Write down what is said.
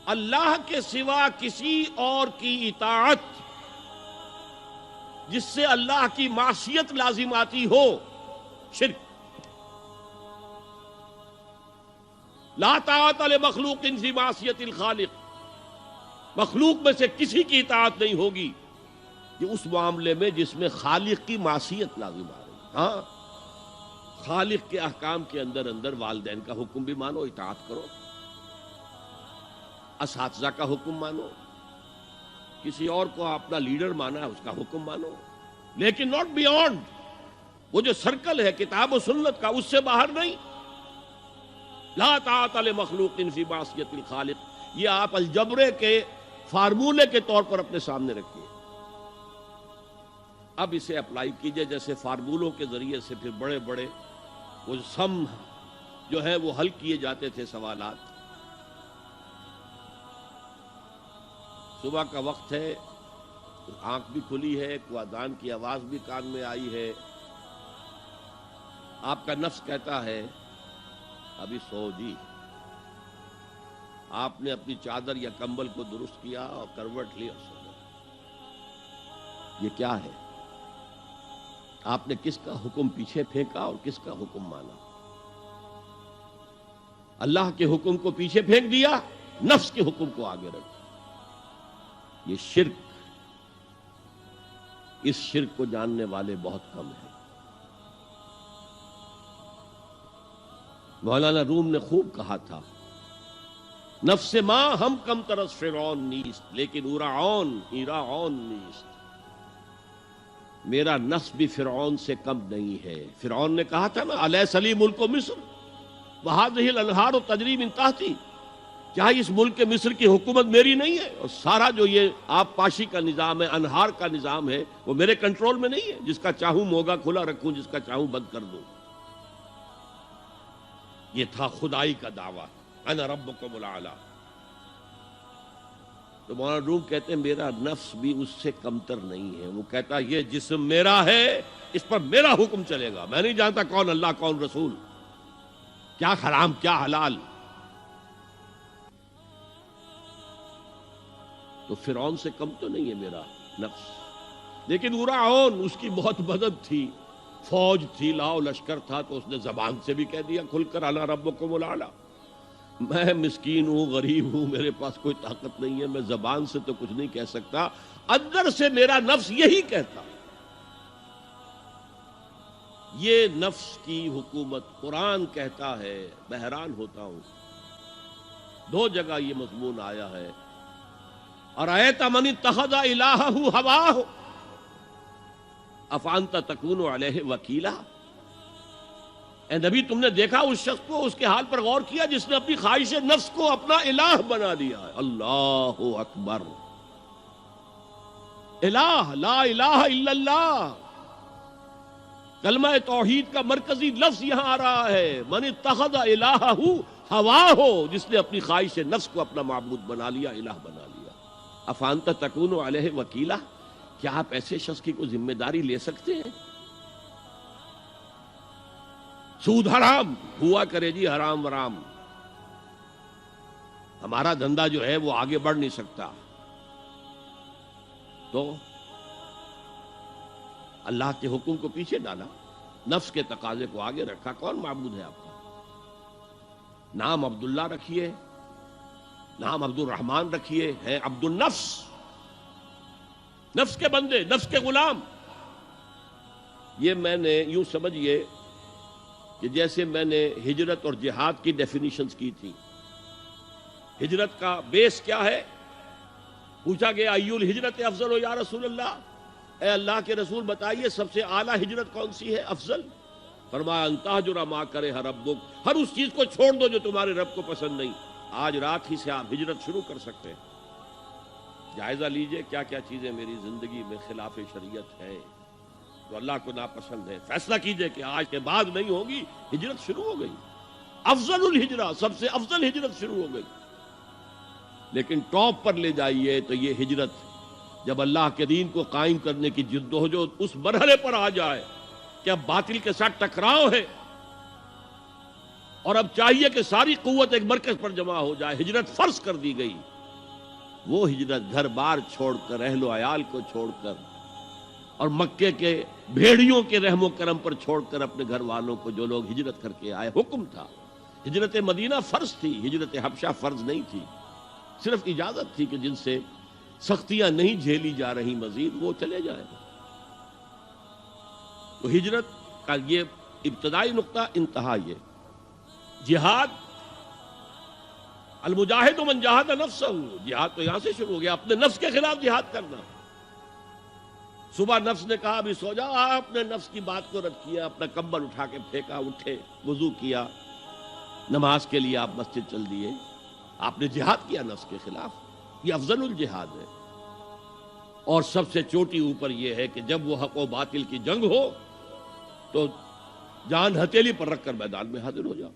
اللہ کے سوا کسی اور کی اطاعت جس سے اللہ کی معصیت لازم آتی ہو، شرک۔ لا طاعت لمخلوق فی معصیت الخالق، مخلوق میں سے کسی کی اطاعت نہیں ہوگی کہ اس معاملے میں جس میں خالق کی معصیت لازم آ رہی۔ ہاں، خالق کے احکام کے اندر اندر والدین کا حکم بھی مانو، اطاعت کرو، اساتذہ کا حکم مانو، کسی اور کو اپنا لیڈر مانا ہے اس کا حکم مانو، لیکن ناٹ بیونڈ وہ جو سرکل ہے کتاب و سنت کا، اس سے باہر نہیں۔ لا طاعت لمخلوق فی معصیت الخالق، یہ آپ الجبرے کے فارمولے کے طور پر اپنے سامنے رکھیے۔ اب اسے اپلائی کیجئے، جیسے فارمولوں کے ذریعے سے پھر بڑے بڑے وہ سم جو ہے وہ حل کیے جاتے تھے سوالات۔ صبح کا وقت ہے، آنکھ بھی کھلی ہے، کوئی اذان کی آواز بھی کان میں آئی ہے، آپ کا نفس کہتا ہے ابھی سو جی۔ آپ نے اپنی چادر یا کمبل کو درست کیا اور کروٹ لی اور سو گئے۔ یہ کیا ہے؟ آپ نے کس کا حکم پیچھے پھینکا اور کس کا حکم مانا؟ اللہ کے حکم کو پیچھے پھینک دیا، نفس کے حکم کو آگے رکھ۔ یہ شرک، اس شرک کو جاننے والے بہت کم ہیں۔ مولانا روم نے خوب کہا تھا، نفس ما ہم کم ترس فرعون نیست لیکن ایراعون نیست۔ میرا نفس بھی فرعون سے کم نہیں ہے۔ فرعون نے کہا تھا نا، الیس لی ملک مصر وہذہ الانہار تجری من تحتی، کیا اس ملک مصر کی حکومت میری نہیں ہے؟ اور سارا جو یہ آپ پاشی کا نظام ہے، انہار کا نظام ہے، وہ میرے کنٹرول میں نہیں ہے؟ جس کا چاہوں موگا کھلا رکھوں، جس کا چاہوں بند کر دوں۔ یہ تھا خدائی کا دعویٰ، انا ربکم الاعلی۔ تو مولانا روم کہتے ہیں میرا نفس بھی اس سے کمتر نہیں ہے۔ وہ کہتا یہ جسم میرا ہے، اس پر میرا حکم چلے گا، میں نہیں جانتا کون اللہ کون رسول، کیا حرام کیا حلال۔ تو فرعون سے کم تو نہیں ہے میرا نفس، لیکن ایراعون اس کی بہت مدد تھی، فوج تھی، لاؤ لشکر تھا، تو اس نے زبان سے بھی کہہ دیا کھل کر انا ربکم الاعلی۔ میں مسکین ہوں، غریب ہوں، میرے پاس کوئی طاقت نہیں ہے، میں زبان سے تو کچھ نہیں کہہ سکتا، اندر سے میرا نفس یہی کہتا۔ یہ نفس کی حکومت قرآن کہتا ہے، میں حیران ہوتا ہوں، دو جگہ یہ مضمون آیا ہے، ارأیت من اتخذ الہہ ہواہ افانت تکون علیہ وکیلا۔ اے نبی تم نے دیکھا اس شخص کو، اس کے حال پر غور کیا جس نے اپنی خواہش نفس کو اپنا الہ بنا لیا ہے۔ اللہ اکبر، الہ، لا الہ الا اللہ، کلمہ توحید کا مرکزی لفظ یہاں آ رہا ہے، من اتخذ الہہ ہواہ، جس نے اپنی خواہش نفس کو اپنا معبود بنا لیا، الہ بنا لیا۔ افانت تکون علیہ وکیلا، کیا آپ ایسے شخص کی کوئی ذمہ داری لے سکتے ہیں؟ سود حرام ہوا کرے جی، حرام ورام، ہمارا دھندا جو ہے وہ آگے بڑھ نہیں سکتا۔ تو اللہ کے حکم کو پیچھے ڈالا، نفس کے تقاضے کو آگے رکھا۔ کون معبود ہے آپ کا؟ نام عبداللہ رکھیے، نام عبد الرحمن رکھیے، ہے عبد النفس، نفس کے بندے، نفس کے غلام۔ یہ میں نے یوں سمجھیے کہ جیسے میں نے ہجرت اور جہاد کی ڈیفینیشنز کی تھی۔ ہجرت کا بیس کیا ہے؟ پوچھا گیا ایو الہجرت افضل یا رسول اللہ، اے اللہ کے رسول بتائیے سب سے اعلیٰ ہجرت کون سی ہے، افضل؟ فرمایا ان تہجر ما کرہ ربک، ہر اس چیز کو چھوڑ دو جو تمہارے رب کو پسند نہیں۔ آج رات ہی سے آپ ہجرت شروع کر سکتے ہیں۔ جائزہ لیجئے کیا کیا چیزیں میری زندگی میں خلاف شریعت ہے، تو اللہ کو ناپسند ہے، فیصلہ کیجئے کہ آج کے بعد نہیں ہوگی۔ ہجرت شروع ہو گئی، افضل الہجرہ، سب سے افضل ہجرت شروع ہو گئی۔ لیکن ٹاپ پر لے جائیے تو یہ ہجرت جب اللہ کے دین کو قائم کرنے کی جدوجہد اس مرحلے پر آ جائے کہ اب باطل کے ساتھ ٹکراؤ ہے اور اب چاہیے کہ ساری قوت ایک مرکز پر جمع ہو جائے، ہجرت فرض کر دی گئی، وہ ہجرت گھر بار چھوڑ کر، اہل و عیال کو چھوڑ کر، اور مکے کے بھیڑیوں کے رحم و کرم پر چھوڑ کر اپنے گھر والوں کو جو لوگ ہجرت کر کے آئے، حکم تھا۔ ہجرت مدینہ فرض تھی، ہجرت حبشہ فرض نہیں تھی، صرف اجازت تھی کہ جن سے سختیاں نہیں جھیلی جا رہی مزید وہ چلے جائیں۔ تو ہجرت کا یہ ابتدائی نقطہ، انتہا یہ جہاد، المجاہد من جاہد نفسہ، جہاد تو یہاں سے شروع ہو گیا، اپنے نفس کے خلاف جہاد کرنا۔ صبح نفس نے کہا ابھی سو جاؤ، آپ نے نفس کی بات کو رد کیا، اپنا کمبل اٹھا کے پھینکا، اٹھے، وضو کیا، نماز کے لیے آپ مسجد چل دیے، آپ نے جہاد کیا نفس کے خلاف۔ یہ افضل الجہاد ہے، اور سب سے چوٹی اوپر یہ ہے کہ جب وہ حق و باطل کی جنگ ہو تو جان ہتھیلی پر رکھ کر میدان میں حاضر ہو جاؤ۔